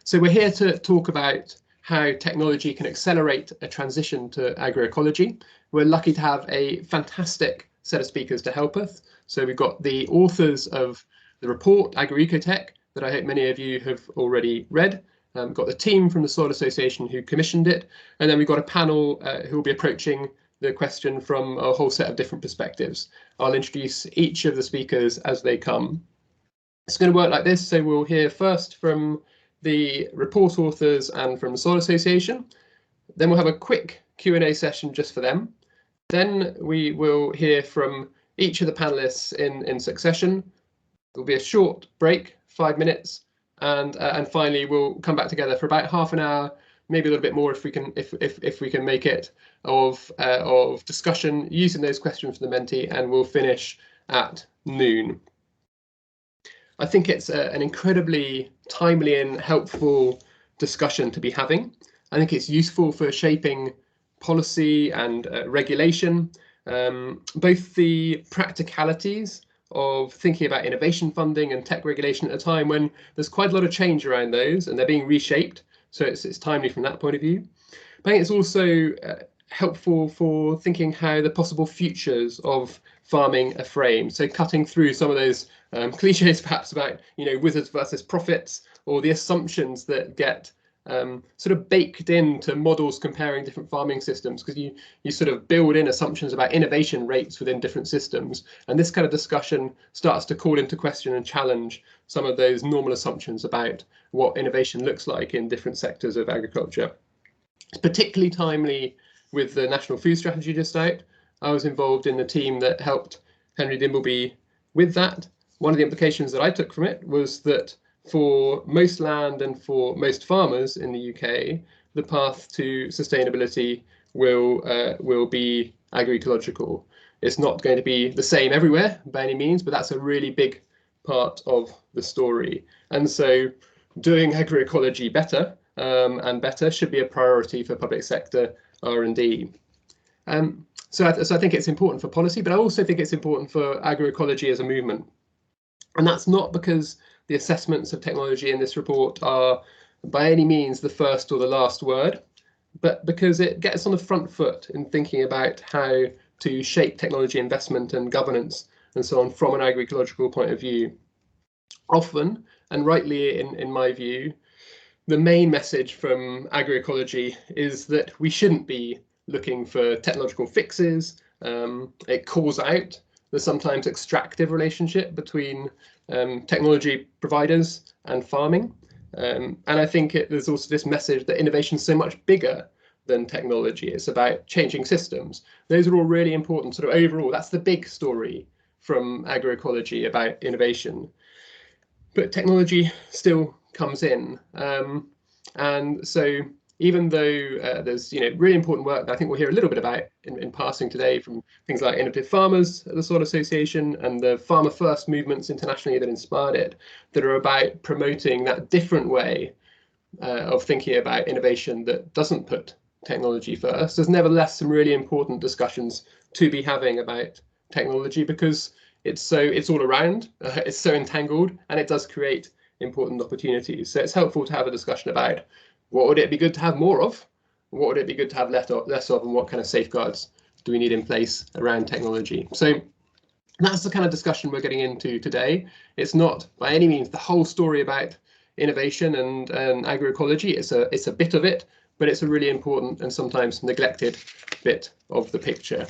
So we're here to talk about how technology can accelerate a transition to agroecology. We're lucky to have a fantastic set of speakers to help us. So we've got the authors of the report, AgroEcoTech, that I hope many of you have already read. We've got the team from the Soil Association who commissioned it, and then we've got a panel who will be approaching the question from a whole set of different perspectives. I'll introduce each of the speakers as they come. It's going to work like this, so we'll hear first from the report authors and from the Soil Association. Then we'll have a quick Q&A session just for them. Then we will hear from each of the panelists in succession. There'll be a short break, 5 minutes, and finally we'll come back together for about half an hour, maybe a little bit more if we can make it, of discussion using those questions from the Menti, and we'll finish at noon. I think it's an incredibly timely and helpful discussion to be having. I think it's useful for shaping policy and regulation, both the practicalities of thinking about innovation funding and tech regulation at a time when there's quite a lot of change around those and they're being reshaped. So it's timely from that point of view. But I think it's also helpful for thinking how the possible futures of farming are framed. So cutting through some of those cliches perhaps about, wizards versus prophets, or the assumptions that get sort of baked into models comparing different farming systems, because you sort of build in assumptions about innovation rates within different systems. And this kind of discussion starts to call into question and challenge some of those normal assumptions about what innovation looks like in different sectors of agriculture. It's particularly timely with the National Food Strategy just out. I was involved in the team that helped Henry Dimbleby with that. One of the implications that I took from it was that for most land and for most farmers in the UK, the path to sustainability will be agroecological. It's not going to be the same everywhere by any means, but that's a really big part of the story. And so doing agroecology better and better should be a priority for public sector R&D. So I think it's important for policy, but I also think it's important for agroecology as a movement. And that's not because the assessments of technology in this report are by any means the first or the last word, but because it gets on the front foot in thinking about how to shape technology investment and governance and so on from an agroecological point of view. Often, and rightly in my view, the main message from agroecology is that we shouldn't be looking for technological fixes. It calls out the sometimes extractive relationship between technology providers and farming. And I think there's also this message that innovation is so much bigger than technology. It's about changing systems. Those are all really important sort of overall. That's the big story from agroecology about innovation. But technology still comes in. And so even though there's really important work that I think we'll hear a little bit about in passing today from things like Innovative Farmers at the Soil Association and the Farmer First movements internationally that inspired it, that are about promoting that different way of thinking about innovation that doesn't put technology first. There's nevertheless some really important discussions to be having about technology because it's all around, it's so entangled, and it does create important opportunities. So it's helpful to have a discussion about what would it be good to have more of, what would it be good to have less of, and what kind of safeguards do we need in place around technology. So that's the kind of discussion we're getting into today. It's not by any means the whole story about innovation and agroecology. It's a bit of it, but it's a really important and sometimes neglected bit of the picture.